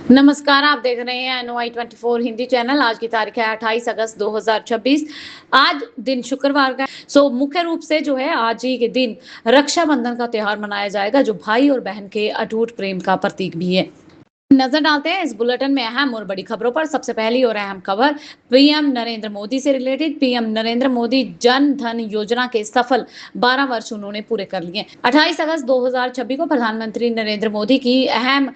नमस्कार, आप देख रहे हैं एनओआई 24 हिंदी चैनल। आज की तारीख है 28 अगस्त 2026। आज दिन शुक्रवार का है। मुख्य रूप से जो है आज ही के दिन रक्षाबंधन का त्योहार मनाया जाएगा, जो भाई और बहन के अटूट प्रेम का प्रतीक भी है। नजर डालते हैं इस बुलेटिन में अहम और बड़ी खबरों पर। सबसे पहली और अहम खबर पीएम नरेंद्र मोदी से रिलेटेड। पीएम नरेंद्र मोदी जन धन योजना के सफल 12 वर्ष उन्होंने पूरे कर लिए। 28 अगस्त 2026 को प्रधानमंत्री नरेंद्र मोदी की अहम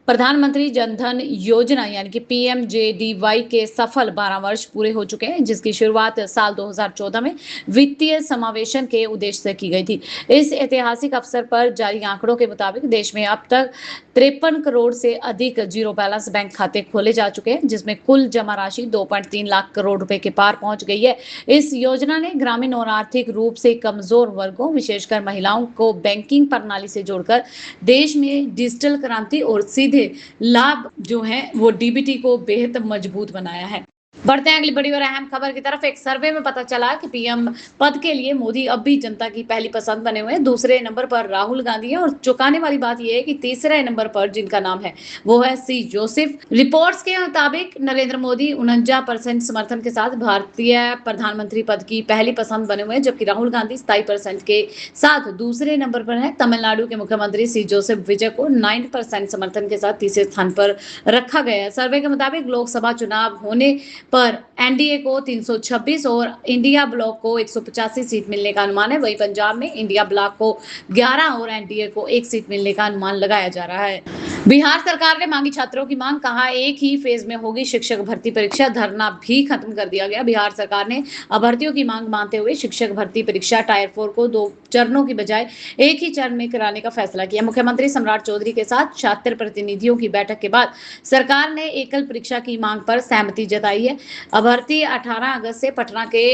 प्रधानमंत्री जन धन योजना यानी कि पीएमजेडीवाई के सफल 12 वर्ष पूरे हो चुके हैं, जिसकी शुरुआत साल 2014 में वित्तीय समावेशन के उद्देश्य से की गई थी। इस ऐतिहासिक अवसर पर जारी आंकड़ों के मुताबिक देश में अब तक 53 करोड़ से अधिक जीरो बैलेंस बैंक खाते खोले जा चुके हैं, जिसमें कुल जमा राशि 2.3 लाख करोड़ रुपए के पार पहुंच गई है। इस योजना ने ग्रामीण और आर्थिक रूप से कमजोर वर्गों, विशेषकर महिलाओं को बैंकिंग प्रणाली से जोड़कर देश में डिजिटल क्रांति और सीधे लाभ जो है वो डीबीटी को बेहद मजबूत बनाया है। बढ़ते हैं अगली बड़ी और अहम खबर की तरफ। एक सर्वे में पता चला कि पीएम पद के लिए मोदी अब भी जनता की पहली पसंद बने हुए हैं। दूसरे नंबर पर राहुल गांधी है और चौंकाने वाली बात यह है कि तीसरे नंबर पर जिनका नाम है वो है सी जोसेफ। रिपोर्ट्स के मुताबिक नरेंद्र मोदी 49% समर्थन के साथ भारतीय प्रधानमंत्री पद की पहली पसंद बने हुए हैं, जबकि राहुल गांधी 27% के साथ दूसरे नंबर पर है। तमिलनाडु के मुख्यमंत्री सी जोसेफ विजय को 9% समर्थन के साथ तीसरे स्थान पर रखा गया है। सर्वे के मुताबिक लोकसभा चुनाव होने पर एनडीए को 326 और इंडिया ब्लॉक को 185 सीट मिलने का अनुमान है। वहीं पंजाब में इंडिया ब्लॉक को 11 और एनडीए को 1 सीट मिलने का अनुमान लगाया जा रहा है। बिहार सरकार ने मांगी छात्रों की मांग, कहा एक ही फेज में होगी शिक्षक भर्ती परीक्षा। धरना भी खत्म कर दिया गया। बिहार सरकार ने अभ्यर्थियों की मांग मानते हुए शिक्षक भर्ती परीक्षा टायर 4 को 2 चरणों की बजाय एक ही चरण में कराने का फैसला किया। मुख्यमंत्री सम्राट चौधरी के साथ 76 प्रतिनिधियों की बैठक के बाद सरकार ने एकल परीक्षा की मांग पर सहमति जताई है। अभ्यर्थी 18 अगस्त से पटना के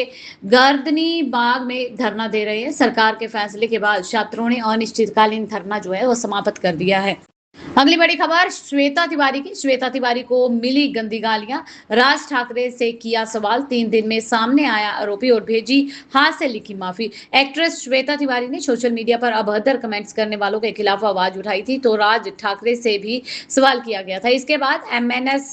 गर्दनी बाग में धरना दे रहे हैं। सरकार के फैसले के बाद छात्रों ने अनिश्चितकालीन धरना जो है वो समाप्त कर दिया है। अगली बड़ी खबर श्वेता तिवारी की। श्वेता तिवारी को मिली गंदी गालियां, राज ठाकरे से किया सवाल। 3 दिन में सामने आया आरोपी और भेजी हाथ से लिखी माफी। एक्ट्रेस श्वेता तिवारी ने सोशल मीडिया पर अभद्र कमेंट्स करने वालों के खिलाफ आवाज उठाई थी, तो राज ठाकरे से भी सवाल किया गया था। इसके बाद एमएनएस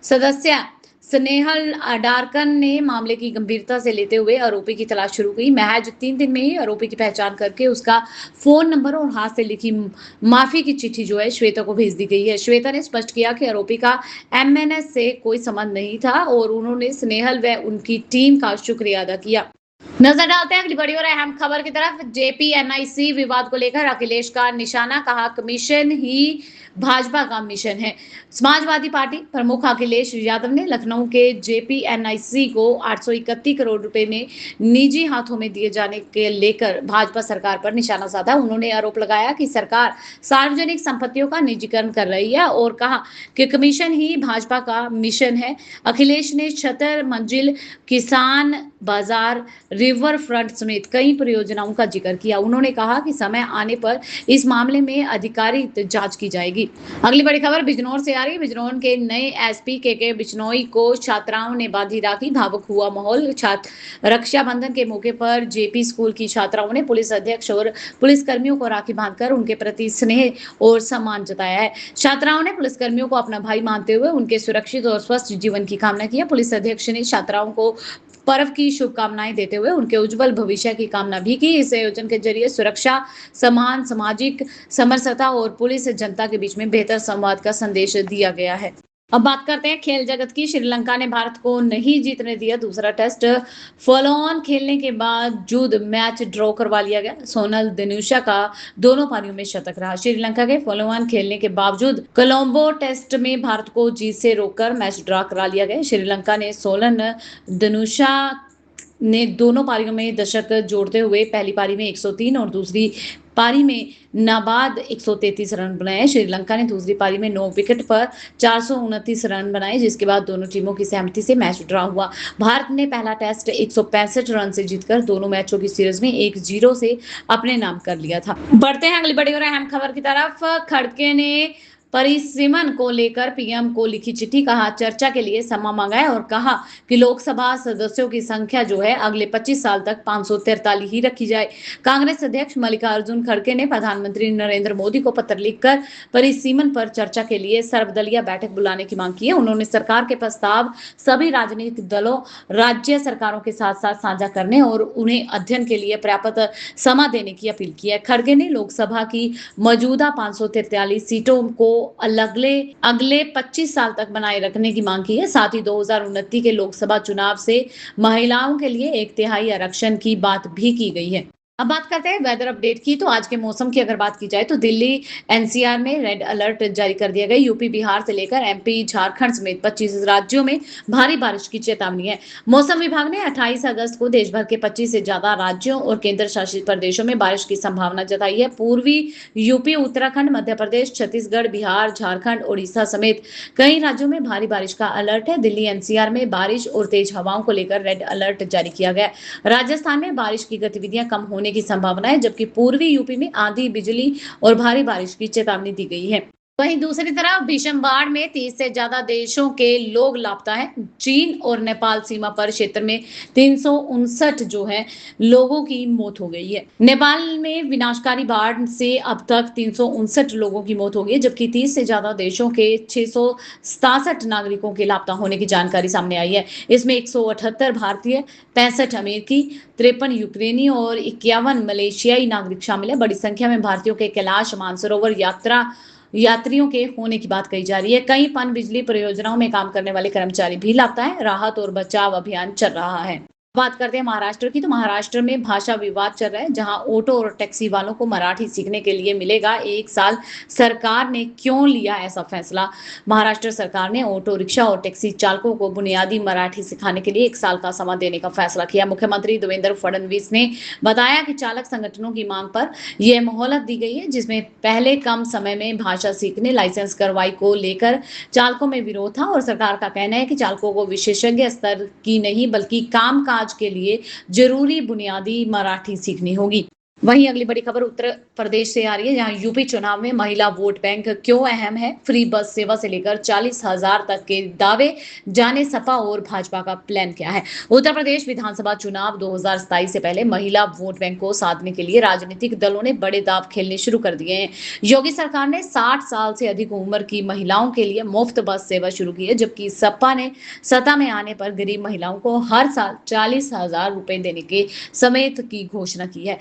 सदस्य स्नेहल अडारकन ने मामले की गंभीरता से लेते हुए आरोपी की तलाश शुरू की। महज 3 दिन में ही आरोपी की पहचान करके उसका फोन नंबर और हाथ से लिखी माफी की चिट्ठी जो है श्वेता को भेज दी गई है। श्वेता ने स्पष्ट किया कि आरोपी का एमएनएस से कोई संबंध नहीं था और उन्होंने स्नेहल व उनकी टीम का शुक्रिया अदा किया। नजर डालते हैं अगली बड़ी और अहम खबर की तरफ। जेपीएनआईसी विवाद को लेकर अखिलेश का निशाना, कहा कमीशन ही भाजपा का मिशन है। समाजवादी पार्टी प्रमुख अखिलेश यादव ने लखनऊ के जेपीएनआईसी को 831 करोड़ रुपए में निजी हाथों में दिए जाने के लेकर भाजपा सरकार पर निशाना साधा। उन्होंने आरोप लगाया कि सरकार सार्वजनिक संपत्तियों का निजीकरण कर रही है और कहा कि कमीशन ही भाजपा का मिशन है। अखिलेश ने 76 मंजिल किसान बाजार, रिवर फ्रंट समेत कई परियोजनाओं का जिक्र किया। उन्होंने कहा कि समय आने पर इस मामले में अधिकारिक जांच की जाएगी। अगली बड़ी खबर बिजनौर से आ रही है। बिजनौर के नए एसपी के बिश्नोई को छात्राओं ने बांधी राखी, भावुक हुआ माहौल। रक्षाबंधन के मौके पर जेपी स्कूल की छात्राओं ने पुलिस अध्यक्ष और पुलिस कर्मियों को राखी बांधकर उनके प्रति स्नेह और सम्मान जताया है। छात्राओं ने पुलिस कर्मियों को अपना भाई मानते हुए उनके सुरक्षित और स्वस्थ जीवन की कामना की। पुलिस अध्यक्ष ने छात्राओं को पर्व की शुभकामनाएं देते हुए उनके उज्जवल भविष्य की कामना भी की। इस आयोजन के जरिए सुरक्षा, सम्मान, सामाजिक समरसता और पुलिस जनता के बीच में बेहतर संवाद का संदेश दिया गया है। अब बात करते हैं खेल जगत की। श्रीलंका ने भारत को नहीं जीतने दिया दूसरा टेस्ट। फॉलो ऑन खेलने के बावजूद मैच ड्रॉ करवा लिया गया। सोनल दिनुशा का दोनों पारियों में शतक रहा। श्रीलंका के फॉलो ऑन खेलने के बावजूद कोलंबो टेस्ट में भारत को जीत से रोककर मैच ड्रॉ करा लिया गया। श्रीलंका ने सोलन दिनुशा ने दोनों पारियों में दशक जोड़ते हुए पहली पारी में 103 और दूसरी पारी में नाबाद 133 रन बनाए। श्रीलंका ने दूसरी पारी में 9 विकेट पर 429 रन बनाए, जिसके बाद दोनों टीमों की सहमति से मैच ड्रॉ हुआ। भारत ने पहला टेस्ट 165 रन से जीतकर दोनों मैचों की सीरीज में 1-0 से अपने नाम कर लिया था। बढ़ते हैं अगली बड़ी और अहम खबर की तरफ। खड़गे ने परिसीमन को लेकर पीएम को लिखी चिट्ठी, कहा चर्चा के लिए समय मांगा है और कहा कि लोकसभा सदस्यों की संख्या जो है अगले 25 साल तक 543 ही रखी जाए। कांग्रेस अध्यक्ष मल्लिकार्जुन खड़गे ने प्रधानमंत्री नरेंद्र मोदी को पत्र लिखकर परिसीमन पर चर्चा के लिए सर्वदलीय बैठक बुलाने की मांग की है। उन्होंने सरकार के प्रस्ताव सभी राजनीतिक दलों, राज्य सरकारों के साथ साथ साझा करने और उन्हें अध्ययन के लिए पर्याप्त समय देने की अपील की है। खड़गे ने लोकसभा की मौजूदा 543 सीटों को अगले अगले 25 साल तक बनाए रखने की मांग की है। साथ ही 2029 के लोकसभा चुनाव से महिलाओं के लिए 1/3 आरक्षण की बात भी की गई है। अब बात करते हैं वेदर अपडेट की। तो आज के मौसम की अगर बात की जाए तो दिल्ली एनसीआर में रेड अलर्ट जारी कर दिया गया। यूपी, बिहार से लेकर एमपी, झारखंड समेत 25 राज्यों में भारी बारिश की चेतावनी है। मौसम विभाग ने 28 अगस्त को देश भर के 25 से ज्यादा राज्यों और केंद्र शासित प्रदेशों में बारिश की संभावना जताई है। पूर्वी यूपी, उत्तराखंड, मध्य प्रदेश, छत्तीसगढ़, बिहार, झारखंड, उड़ीसा समेत कई राज्यों में भारी बारिश का अलर्ट है। दिल्ली एनसीआर में बारिश और तेज हवाओं को लेकर रेड अलर्ट जारी किया गया। राजस्थान में बारिश की गतिविधियां कम होने की संभावना है, जबकि पूर्वी यूपी में आंधी, बिजली और भारी बारिश की चेतावनी दी गई है। वहीं दूसरी तरफ भीषण बाढ़ में 30 से ज्यादा देशों के लोग लापता हैं। चीन और नेपाल सीमा पर क्षेत्र में 359 जो है लोगों की मौत हो गई है। नेपाल में विनाशकारी बाढ़ से अब तक 359 लोगों की मौत हो गई है, जबकि 30 से ज्यादा देशों के 667 नागरिकों के लापता होने की जानकारी सामने आई है। इसमें 178 भारतीय, 65 अमेरिकी, 53 यूक्रेनी और 51 मलेशियाई नागरिक शामिल है। बड़ी संख्या में भारतीयों के कैलाश मानसरोवर यात्रियों के होने की बात कही जा रही है। कई पन बिजली परियोजनाओं में काम करने वाले कर्मचारी भी लापता है। राहत और बचाव अभियान चल रहा है। बात करते हैं महाराष्ट्र की। तो महाराष्ट्र में भाषा विवाद चल रहा है, जहां ऑटो और टैक्सी वालों को मराठी सीखने के लिए मिलेगा 1 साल। सरकार ने क्यों लिया ऐसा फैसला? महाराष्ट्र सरकार ने ऑटो रिक्शा और टैक्सी चालकों को बुनियादी मराठी सिखाने के लिए 1 साल का समय देने का फैसला किया। मुख्यमंत्री देवेंद्र फडणवीस ने बताया कि चालक संगठनों की मांग पर यह मोहलत दी गई है, जिसमें पहले कम समय में भाषा सीखने, लाइसेंस कार्रवाई को लेकर चालकों में विरोध था और सरकार का कहना है कि चालकों को विशेषज्ञ स्तर की नहीं बल्कि कामकाज के लिए जरूरी बुनियादी मराठी सीखनी होगी। वहीं अगली बड़ी खबर उत्तर प्रदेश से आ रही है, जहां यूपी चुनाव में महिला वोट बैंक क्यों अहम है। फ्री बस सेवा से लेकर 40,000 तक के दावे, जाने सपा और भाजपा का प्लान क्या है। उत्तर प्रदेश विधानसभा चुनाव 2027 से पहले महिला वोट बैंक को साधने के लिए राजनीतिक दलों ने बड़े दाव खेलने शुरू कर दिए हैं। योगी सरकार ने 60 साल से अधिक उम्र की महिलाओं के लिए मुफ्त बस सेवा शुरू की है, जबकि सपा ने सत्ता में आने पर गरीब महिलाओं को हर साल 40,000 रुपए देने के समेत की घोषणा की है।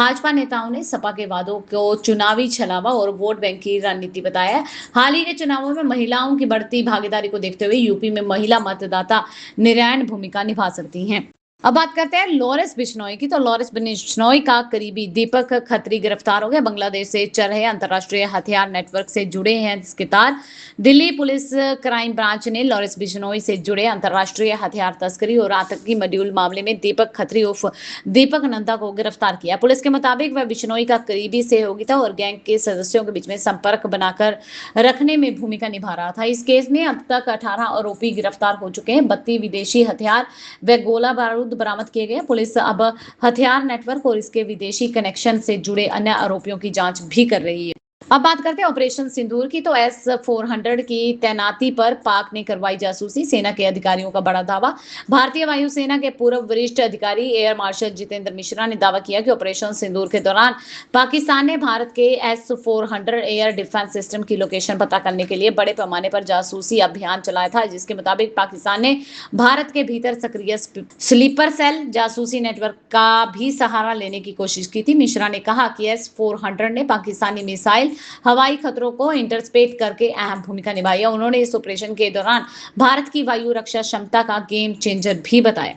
भाजपा नेताओं ने सपा के वादों को चुनावी छलावा और वोट बैंक की रणनीति बताया। हाल ही के चुनावों में महिलाओं की बढ़ती भागीदारी को देखते हुए यूपी में महिला मतदाता निर्णायक भूमिका निभा सकती हैं। अब बात करते हैं लॉरेंस बिश्नोई की। तो लॉरेंस बिश्नोई का करीबी दीपक खत्री गिरफ्तार हो गया। बांग्लादेश से चल रहे अंतर्राष्ट्रीय हथियार नेटवर्क से जुड़े हैं इसके तार। दिल्ली पुलिस क्राइम ब्रांच ने लॉरेंस बिश्नोई से जुड़े अंतर्राष्ट्रीय हथियार तस्करी और आतंकी मॉड्यूल मामले में दीपक खत्री उर्फ दीपक नंदा को गिरफ्तार किया। पुलिस के मुताबिक वह बिश्नोई का करीबी सहयोगी था और गैंग के सदस्यों के बीच में संपर्क बनाकर रखने में भूमिका निभा रहा था। इस केस में अब तक 18 आरोपी गिरफ्तार हो चुके हैं। 32 विदेशी हथियार व गोला बारूद बरामद किए गए। पुलिस अब हथियार नेटवर्क और इसके विदेशी कनेक्शन से जुड़े अन्य आरोपियों की जांच भी कर रही है। अब बात करते हैं ऑपरेशन सिंदूर की। तो S-400 की तैनाती पर पाक ने करवाई जासूसी, सेना के अधिकारियों का बड़ा दावा। भारतीय वायुसेना के पूर्व वरिष्ठ अधिकारी एयर मार्शल जितेंद्र मिश्रा ने दावा किया कि ऑपरेशन सिंदूर के दौरान पाकिस्तान ने भारत के S-400 एयर डिफेंस सिस्टम की लोकेशन पता करने के लिए बड़े पैमाने पर जासूसी अभियान चलाया था, जिसके मुताबिक पाकिस्तान ने भारत के भीतर सक्रिय स्लीपर सेल जासूसी नेटवर्क का भी सहारा लेने की कोशिश की थी। मिश्रा ने कहा कि S-400 ने पाकिस्तानी मिसाइल, हवाई खतरों को इंटरसेप्ट करके अहम भूमिका निभाई है। उन्होंने इस ऑपरेशन के दौरान भारत की वायु रक्षा क्षमता का गेम चेंजर भी बताया।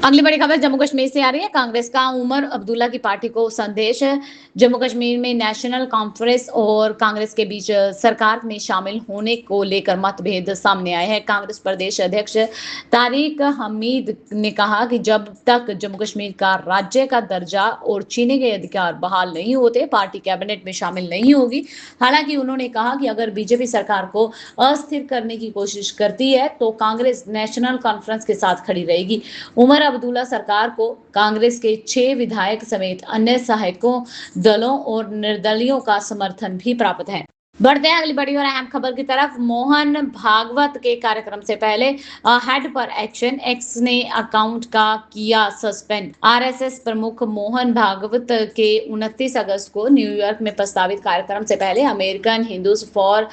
अगली बड़ी खबर जम्मू कश्मीर से आ रही है। कांग्रेस का उमर अब्दुल्ला की पार्टी को संदेश। जम्मू कश्मीर में नेशनल कॉन्फ्रेंस और कांग्रेस के बीच सरकार में शामिल होने को लेकर मतभेद सामने आए हैं। कांग्रेस प्रदेश अध्यक्ष तारिक हमीद ने कहा कि जब तक जम्मू कश्मीर का राज्य का दर्जा और चीने के अधिकार बहाल नहीं होते, पार्टी कैबिनेट में शामिल नहीं होगी। हालांकि उन्होंने कहा कि अगर बीजेपी सरकार को अस्थिर करने की कोशिश करती है तो कांग्रेस नेशनल कॉन्फ्रेंस के साथ खड़ी रहेगी। उमर अब्दुल्ला सरकार को कांग्रेस के 6 विधायक समेत अन्य सहायकों दलों और निर्दलीयों का समर्थन भी प्राप्त है। बढ़ते हैं अगली बड़ी और अहम खबर की तरफ। मोहन भागवत के कार्यक्रम से पहले हेड पर एक्शन, एक्स ने अकाउंट का किया सस्पेंड। आरएसएस प्रमुख मोहन भागवत के 29 अगस्त को न्यूयॉर्क में प्रस्तावित कार्यक्रम से पहले American Hindus for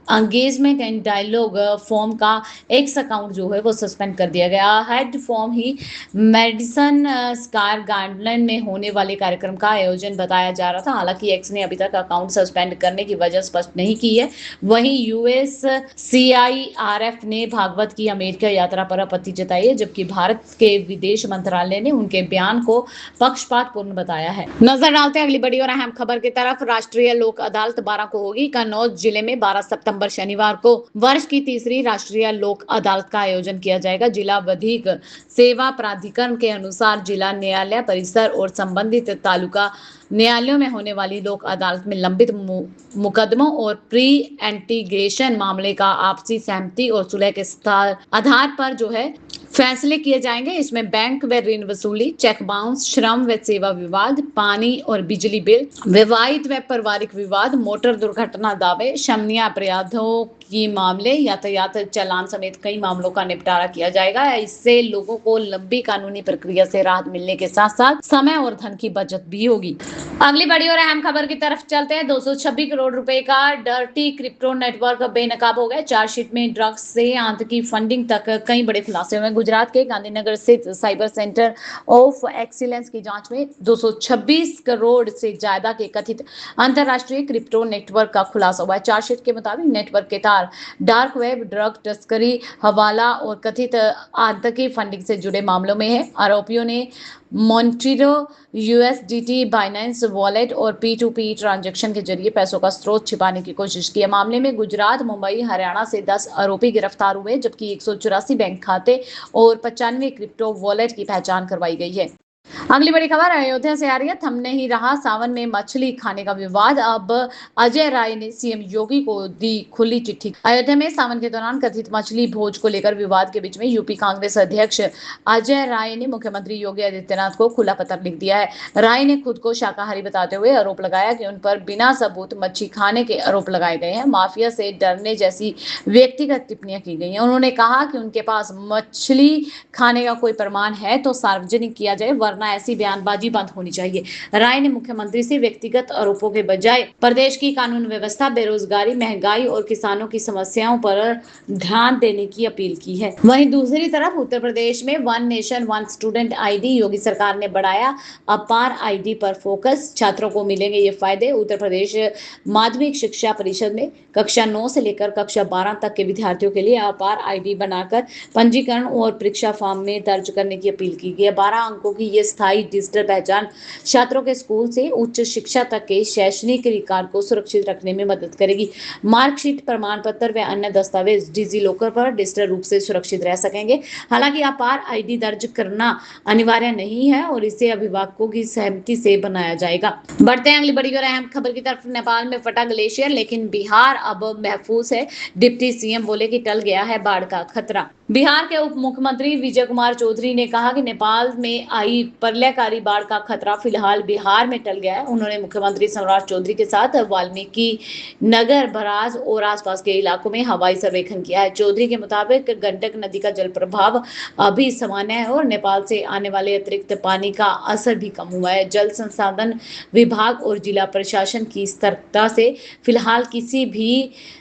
engagement and dialogue forum का एक्स अकाउंट जो है वो सस्पेंड कर दिया गया। हेड फॉर्म ही मेडिसन स्क्वायर गार्डन में होने वाले कार्यक्रम का आयोजन बताया जा रहा था। हालांकि एक्स ने अभी तक अकाउंट सस्पेंड करने की वजह स्पष्ट नहीं की है। वहीं यूएस सीआईआरएफ ने भागवत की अमेरिका यात्रा पर आपत्ति जताई है, जबकि भारत के विदेश मंत्रालय ने उनके बयान को पक्षपातपूर्ण बताया है। नजर डालते हैं अगली बड़ी और अहम खबर की तरफ। राष्ट्रीय लोक अदालत 12 को होगी। कन्नौज जिले में 12 सितंबर शनिवार को वर्ष की तीसरी राष्ट्रीय लोक अदालत का आयोजन किया जाएगा। जिला विधिक सेवा प्राधिकरण के अनुसार जिला न्यायालय परिसर और संबंधित तालुका न्यायालयों में होने वाली लोक अदालत में लंबित मुकदमों और प्री एंटीग्रेशन मामले का आपसी सहमति और सुलह के आधार पर जो है फैसले किए जाएंगे। इसमें बैंक व ऋण वसूली, चेक बाउंस, श्रम व सेवा विवाद, पानी और बिजली बिल, विवाहित व पारिवारिक विवाद, मोटर दुर्घटना दावे, शमनीय अपराधों की मामले, यातायात चालान समेत कई मामलों का निपटारा किया जाएगा। इससे लोगों को लंबी कानूनी प्रक्रिया से राहत मिलने के साथ साथ समय और धन की बचत भी होगी। अगली बड़ी और अहम खबर की तरफ चलते हैं। 226 करोड़ रुपए का डर्टी क्रिप्टो नेटवर्क बेनकाब हो गया। चार्जशीट में ड्रग्स से आतंकी फंडिंग तक कई बड़े खुलासे हुए। गुजरात के गांधीनगर स्थित साइबर सेंटर ऑफ एक्सीलेंस की जांच में 226 करोड़ से ज्यादा के कथित अंतरराष्ट्रीय क्रिप्टो नेटवर्क का खुलासा हुआ है। चार्जशीट के मुताबिक नेटवर्क के तार डार्क वेब, ड्रग तस्करी, हवाला और कथित आतंकी फंडिंग से जुड़े मामलों में है। आरोपियों ने मोन्टीरो, यूएसडीटी, बाइनेंस वॉलेट और पी2पी ट्रांजैक्शन के जरिए पैसों का स्रोत छिपाने की कोशिश की है। मामले में गुजरात, मुंबई, हरियाणा से 10 आरोपी गिरफ्तार हुए, जबकि 184 बैंक खाते और 95 क्रिप्टो वॉलेट की पहचान करवाई गई है। अगली बड़ी खबर अयोध्या से आ रही है। थम नहीं रहा सावन में मछली खाने का विवाद। अब अजय राय ने सीएम योगी को दी खुली चिट्ठी। अयोध्या में सावन के दौरान कथित मछली भोज को लेकर विवाद के बीच में यूपी कांग्रेस अध्यक्ष अजय राय ने मुख्यमंत्री योगी आदित्यनाथ को खुला पत्र लिख दिया है। राय ने खुद को शाकाहारी बताते हुए आरोप लगाया कि उन पर बिना सबूत मच्छी खाने के आरोप लगाए गए हैं, माफिया से डरने जैसी व्यक्तिगत टिप्पणियां की गई हैं। उन्होंने कहा कि उनके पास मछली खाने का कोई प्रमाण है तो सार्वजनिक किया जाए, वरना ऐसी बयानबाजी बंद होनी चाहिए। राय ने मुख्यमंत्री से व्यक्तिगत आरोपों के बजाय प्रदेश की कानून व्यवस्था, बेरोजगारी, महंगाई और किसानों की समस्याओं पर ध्यान देने की अपील की है। वहीं दूसरी तरफ उत्तर प्रदेश में one nation one student ID, Yogi सरकार ने बढ़ाया अपार आईडी पर फोकस, छात्रों को मिलेंगे ये फायदे। उत्तर प्रदेश माध्यमिक शिक्षा परिषद ने कक्षा 9 से लेकर कक्षा 12 तक के विद्यार्थियों के लिए अपार आईडी बनाकर पंजीकरण और परीक्षा फॉर्म में दर्ज करने की अपील की गई है। 12 अंकों की ये स्थायी डिजिटल पहचान छात्रों के स्कूल से उच्च शिक्षा तक के शैक्षणिक रिकॉर्ड को सुरक्षित रखने में मदद करेगी। मार्कशीट, प्रमाण पत्र व अन्य दस्तावेज डिजी लॉकर पर डिजिटल रूप से सुरक्षित रह सकेंगे। हालांकि अपार आईडी दर्ज करना अनिवार्य नहीं है और इसे अभिभावकों की सहमति से बनाया जाएगा। बढ़ते हैं अगली बड़ी और अहम खबर की तरफ। नेपाल में फटा ग्लेशियर, लेकिन बिहार अब महफूज है। डिप्टी सीएम बोले कि टल गया है बाढ़ का खतरा। बिहार के उप मुख्यमंत्री विजय कुमार चौधरी ने कहा कि नेपाल में आई प्रलयकारी बाढ़ का खतरा फिलहाल बिहार में टल गया है। उन्होंने मुख्यमंत्री सम्राट चौधरी के साथ वाल्मीकि नगर, बराज और आसपास के इलाकों में हवाई सर्वेक्षण किया है। चौधरी के मुताबिक गंडक नदी का जल प्रभाव अभी सामान्य है और नेपाल से आने वाले अतिरिक्त पानी का असर भी कम हुआ है। जल संसाधन विभाग और जिला प्रशासन की सतर्कता से फिलहाल किसी भी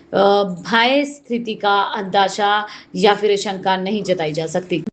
भय स्थिति का अंदाजा या फिर शंका नहीं जताई जा सकती।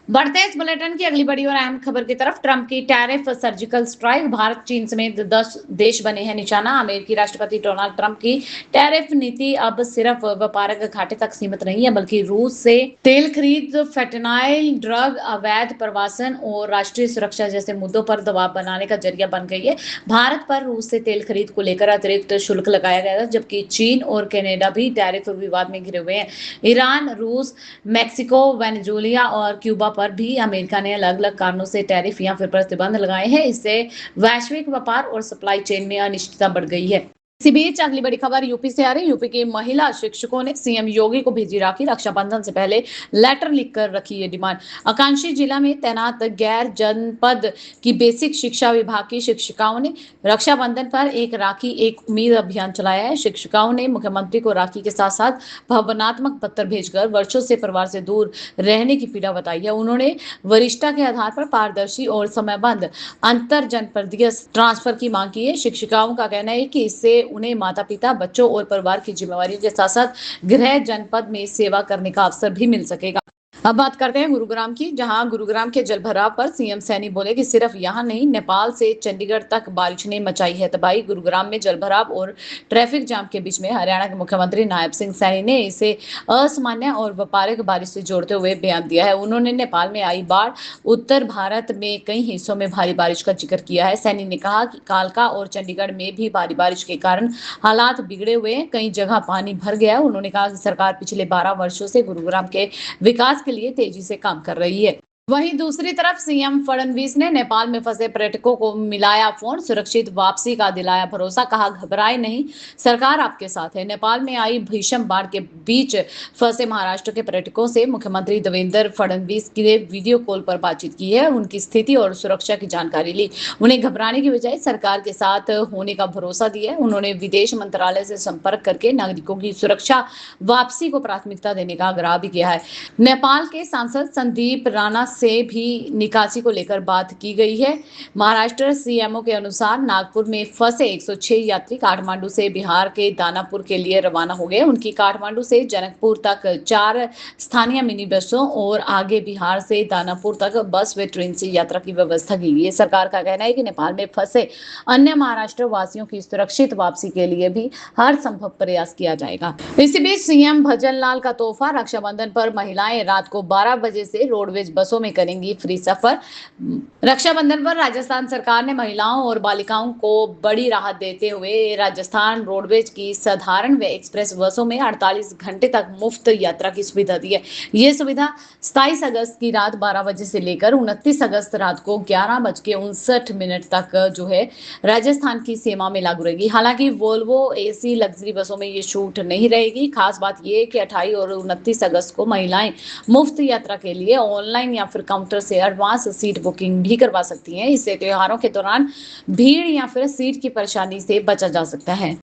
बढ़ते हैं इस बुलेटिन की अगली बड़ी और अहम खबर की तरफ। ट्रंप की टैरिफ सर्जिकल स्ट्राइक, भारत, चीन समेत 10 देश बने हैं निशाना। अमेरिकी राष्ट्रपति डोनाल्ड ट्रंप की टैरिफ नीति अब सिर्फ व्यापारिक घाटे तक सीमित नहीं है, बल्कि रूस से तेल खरीद, फेंटेनाइल, ड्रग, अवैध प्रवासन और राष्ट्रीय सुरक्षा जैसे मुद्दों पर दबाव बनाने का जरिया बन गई है। भारत पर रूस से तेल खरीद को लेकर अतिरिक्त शुल्क लगाया गया था, जबकि चीन और कनाडा भी टैरिफ विवाद में घिरे हुए हैं। ईरान, रूस, मैक्सिको, वेनेजुएला और क्यूबा पर भी अमेरिका ने अलग अलग कारणों से टैरिफ या फिर प्रतिबंध लगाए हैं। इससे वैश्विक व्यापार और सप्लाई चेन में अनिश्चितता बढ़ गई है। इसी बीच अगली बड़ी खबर यूपी से आ रही है। यूपी के महिला शिक्षकों ने सीएम योगी को भेजी राखी। रक्षाबंधन से पहले लेटर लिखकर रखी ये डिमांड। आकांक्षी जिला में तैनात गैर जनपद की बेसिक शिक्षा विभाग की शिक्षिकाओं ने रक्षाबंधन पर एक राखी एक उम्मीद अभियान चलाया है। शिक्षिकाओं ने मुख्यमंत्री को राखी के साथ साथ भावनात्मक पत्र भेजकर वर्षों से परिवार से दूर रहने की पीड़ा बताई है। उन्होंने वरिष्ठता के आधार पर पारदर्शी और समयबद्ध अंतर जनपदीय ट्रांसफर की मांग की है। शिक्षिकाओं का कहना है कि इससे उन्हें माता पिता, बच्चों और परिवार की जिम्मेवारियों के साथ साथ गृह जनपद में सेवा करने का अवसर भी मिल सकेगा। अब बात करते हैं गुरुग्राम की, जहां गुरुग्राम के जलभराव पर सीएम सैनी बोले कि सिर्फ यहां नहीं, नेपाल से चंडीगढ़ तक बारिश ने मचाई है तबाही। गुरुग्राम में जलभराव और ट्रैफिक जाम के बीच में हरियाणा के मुख्यमंत्री नायब सिंह सैनी ने इसे असामान्य और व्यापारिक बारिश से जोड़ते हुए बयान दिया है। उन्होंने नेपाल में आई बाढ़, उत्तर भारत में कई हिस्सों में भारी बारिश का जिक्र किया है। सैनी ने कहा कि कालका और चंडीगढ़ में भी भारी बारिश के कारण हालात बिगड़े हुए हैं, कई जगह पानी भर गया है। उन्होंने कहा कि सरकार पिछले 12 वर्षों से गुरुग्राम के विकास के लिए तेजी से काम कर रही है। वहीं दूसरी तरफ सीएम फडणवीस ने नेपाल में फंसे पर्यटकों को मिलाया फोन, सुरक्षित वापसी का दिलाया भरोसा। कहा, घबराए नहीं, सरकार आपके साथ है। नेपाल में आई भीषण बाढ़ के बीच फंसे महाराष्ट्र के पर्यटकों से मुख्यमंत्री देवेंद्र फडणवीस ने वीडियो कॉल पर बातचीत की है, उनकी स्थिति और सुरक्षा की जानकारी ली। उन्हें घबराने की बजाय सरकार के साथ होने का भरोसा दिया है। उन्होंने विदेश मंत्रालय से संपर्क करके नागरिकों की सुरक्षा, वापसी को प्राथमिकता देने का आग्रह भी किया है। नेपाल के सांसद संदीप राणा से भी निकासी को लेकर बात की गई है। महाराष्ट्र सीएमओ के अनुसार नागपुर में फंसे 106 यात्री काठमांडू से बिहार के दानापुर के लिए रवाना हो गए। उनकी काठमांडू से जनकपुर तक 4 स्थानीय मिनी बसों और आगे बिहार से दानापुर तक बस व ट्रेन से यात्रा की व्यवस्था की गई है। सरकार का कहना है कि नेपाल में फंसे अन्य महाराष्ट्र वासियों की सुरक्षित वापसी के लिए भी हर संभव प्रयास किया जाएगा। इसी बीच सीएम भजन लाल का तोहफा, रक्षाबंधन पर महिलाएं रात को 12 बजे से रोडवेज बसों में करेंगी फ्री सफर। रक्षाबंधन पर राजस्थान सरकार ने महिलाओं और बालिकाओं को बड़ी राहत देते हुए राजस्थान रोडवेज की साधारण व एक्सप्रेस बसों में 48 घंटे तक मुफ्त यात्रा की सुविधा दी है। यह सुविधा 27 अगस्त की रात 12 बजे से लेकर 29 अगस्त रात को 11:59 तक जो है राजस्थान की सीमा में लागू रहेगी। हालांकि वोल्वो एसी लग्जरी बसों में ये छूट नहीं रहेगी। खास बात यह है कि 28 और 29 अगस्त को महिलाएं मुफ्त यात्रा के लिए ऑनलाइन या फिर काउंटर से एडवांस सीट बुकिंग भी करवा सकती हैं। इससे त्योहारों के दौरान भीड़ या फिर सीट की परेशानी से बचा जा सकता है।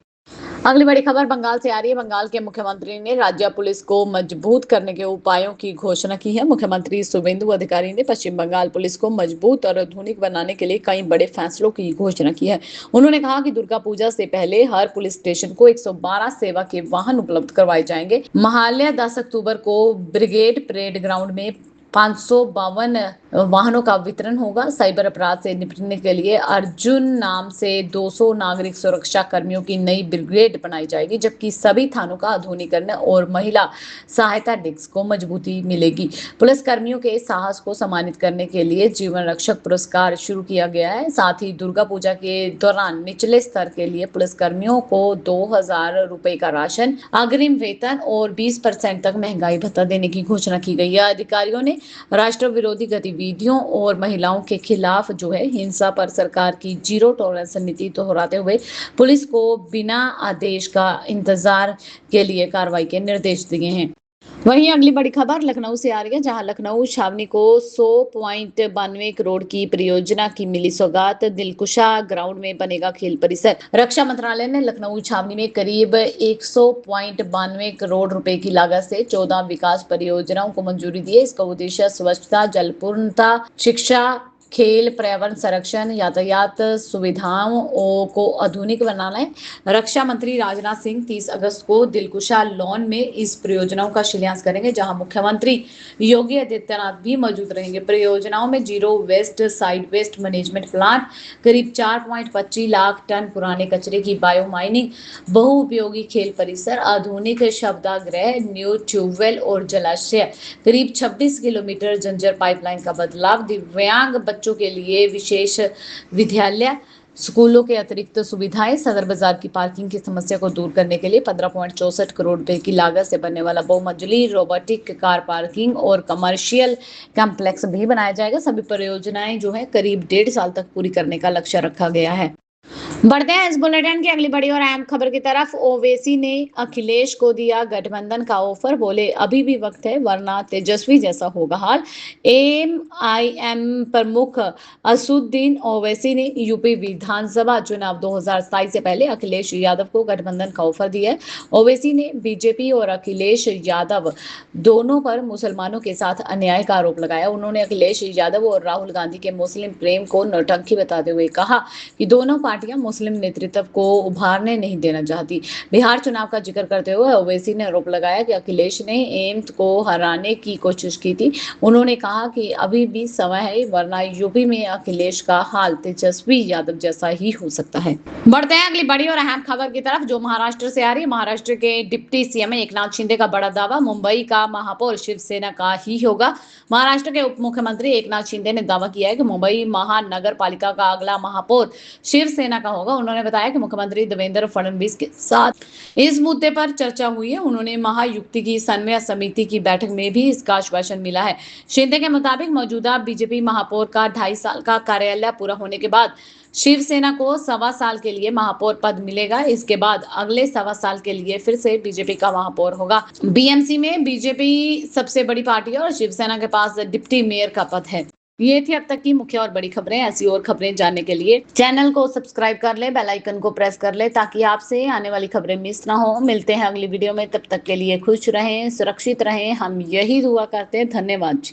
अगली बड़ी खबर बंगाल से आ रही है। बंगाल के मुख्यमंत्री ने राज्य पुलिस को मजबूत करने के उपायों की घोषणा की है। मुख्यमंत्री शुभेंदु अधिकारी ने पश्चिम बंगाल पुलिस को मजबूत और आधुनिक बनाने के लिए कई बड़े फैसलों की घोषणा की है। उन्होंने कहा कि दुर्गा पूजा से पहले हर पुलिस स्टेशन को 112 सेवा के वाहन उपलब्ध करवाए जाएंगे। महालय 10 अक्टूबर को ब्रिगेड परेड ग्राउंड में 552 वाहनों का वितरण होगा। साइबर अपराध से निपटने के लिए अर्जुन नाम से 200 नागरिक सुरक्षा कर्मियों की नई ब्रिगेड बनाई जाएगी, जबकि सभी थानों का आधुनिकीकरण और महिला सहायता डेस्क को मजबूती मिलेगी। पुलिस कर्मियों के साहस को सम्मानित करने के लिए जीवन रक्षक पुरस्कार शुरू किया गया है। साथ ही दुर्गा पूजा के दौरान निचले स्तर के लिए पुलिस कर्मियों को 2000 रुपए का राशन, अग्रिम वेतन और 20% तक महंगाई भत्ता देने की घोषणा की गई है। अधिकारियों ने राष्ट्र विरोधी गतिविधियों और महिलाओं के खिलाफ जो है हिंसा पर सरकार की जीरो टॉलरेंस नीति दोहराते हुए पुलिस को बिना आदेश का इंतजार के लिए कार्रवाई के निर्देश दिए हैं। वहीं अगली बड़ी खबर लखनऊ से आ रही है, जहां लखनऊ छावनी को 100.92 करोड़ की परियोजना की मिली सौगात। दिलकुशा ग्राउंड में बनेगा खेल परिसर। रक्षा मंत्रालय ने लखनऊ छावनी में करीब 100.92 करोड़ रुपए की लागत से 14 विकास परियोजनाओं को मंजूरी दी है। इसका उद्देश्य स्वच्छता, जलपूर्णता, शिक्षा, खेल, पर्यावरण संरक्षण, यातायात सुविधाओं को आधुनिक बनाना है। रक्षा मंत्री राजनाथ सिंह 30 अगस्त को दिलकुशा लॉन में इस परियोजनाओं का शिलान्यास करेंगे, जहां मुख्यमंत्री योगी आदित्यनाथ भी मौजूद रहेंगे। परियोजनाओं में zero west side west management plant, करीब 4.25 लाख टन पुराने कचरे की बायो माइनिंग, बहुउपयोगी खेल परिसर, आधुनिक शवदाह, न्यू ट्यूबवेल और जलाशय, करीब 26 किलोमीटर जंजर पाइपलाइन का बदलाव, दिव्यांग बच्चों के लिए विशेष विद्यालय, स्कूलों के अतिरिक्त सुविधाएं, सदर बाजार की पार्किंग की समस्या को दूर करने के लिए 15.64 करोड़ रुपए की लागत से बनने वाला बहुमंजिली रोबोटिक कार पार्किंग और कमर्शियल कॉम्प्लेक्स भी बनाया जाएगा। सभी परियोजनाएं जो है करीब 1.5 साल तक पूरी करने का लक्ष्य रखा गया है। बढ़ते हैं इस बुलेटिन की अगली बड़ी और अहम खबर की तरफ। ओवैसी ने अखिलेश को दिया गठबंधन का ऑफर, बोले अभी भी वक्त है वरना तेजस्वी जैसा होगा हाल। एमआईएम प्रमुख असुद्दीन ओवैसी ने यूपी विधानसभा चुनाव 2027 से पहले अखिलेश यादव को गठबंधन का ऑफर दिया है। ओवैसी ने बीजेपी और अखिलेश यादव दोनों पर मुसलमानों के साथ अन्याय का आरोप लगाया। उन्होंने अखिलेश यादव और राहुल गांधी के मुस्लिम प्रेम को नौटंकी बताते हुए कहा कि दोनों पार्टियां मुस्लिम नेतृत्व को उभारने नहीं देना चाहती। बिहार चुनाव का जिक्र करते हुए ओवैसी ने आरोप लगाया कि अखिलेश ने एम्स को हराने की कोशिश की थी। उन्होंने कहा कि अभी भी समय है वरना यूपी में अखिलेश का हाल तेजस्वी यादव जैसा ही हो सकता है। बढ़ते हैं अगली बड़ी और अहम खबर की तरफ जो महाराष्ट्र से आ रही है। महाराष्ट्र के डिप्टी सीएम एकनाथ शिंदे का बड़ा दावा, मुंबई का महापौर शिवसेना का ही होगा। महाराष्ट्र के उप मुख्यमंत्री एकनाथ शिंदे ने दावा किया है कि मुंबई महानगर पालिका का अगला महापौर शिवसेना का होगा। उन्होंने बताया कि मुख्यमंत्री देवेंद्र फडणवीस के साथ इस मुद्दे पर चर्चा हुई है। उन्होंने महायुक्ति की समन्वय समिति की बैठक में भी इसका आश्वासन मिला है। शिंदे के मुताबिक मौजूदा बीजेपी महापौर का 2.5 साल का कार्यालय पूरा होने के बाद शिवसेना को 1.25 साल के लिए महापौर पद मिलेगा। इसके बाद अगले 1.25 साल के लिए फिर से बीजेपी का महापौर होगा। बीएमसी में बीजेपी सबसे बड़ी पार्टी है और शिवसेना के पास डिप्टी मेयर का पद है। ये थी अब तक की मुख्य और बड़ी खबरें। ऐसी और खबरें जानने के लिए चैनल को सब्सक्राइब कर ले, बेल आइकन को प्रेस कर ले ताकि आपसे आने वाली खबरें मिस ना हो। मिलते हैं अगली वीडियो में, तब तक के लिए खुश रहें, सुरक्षित रहें, हम यही दुआ करते हैं। धन्यवाद।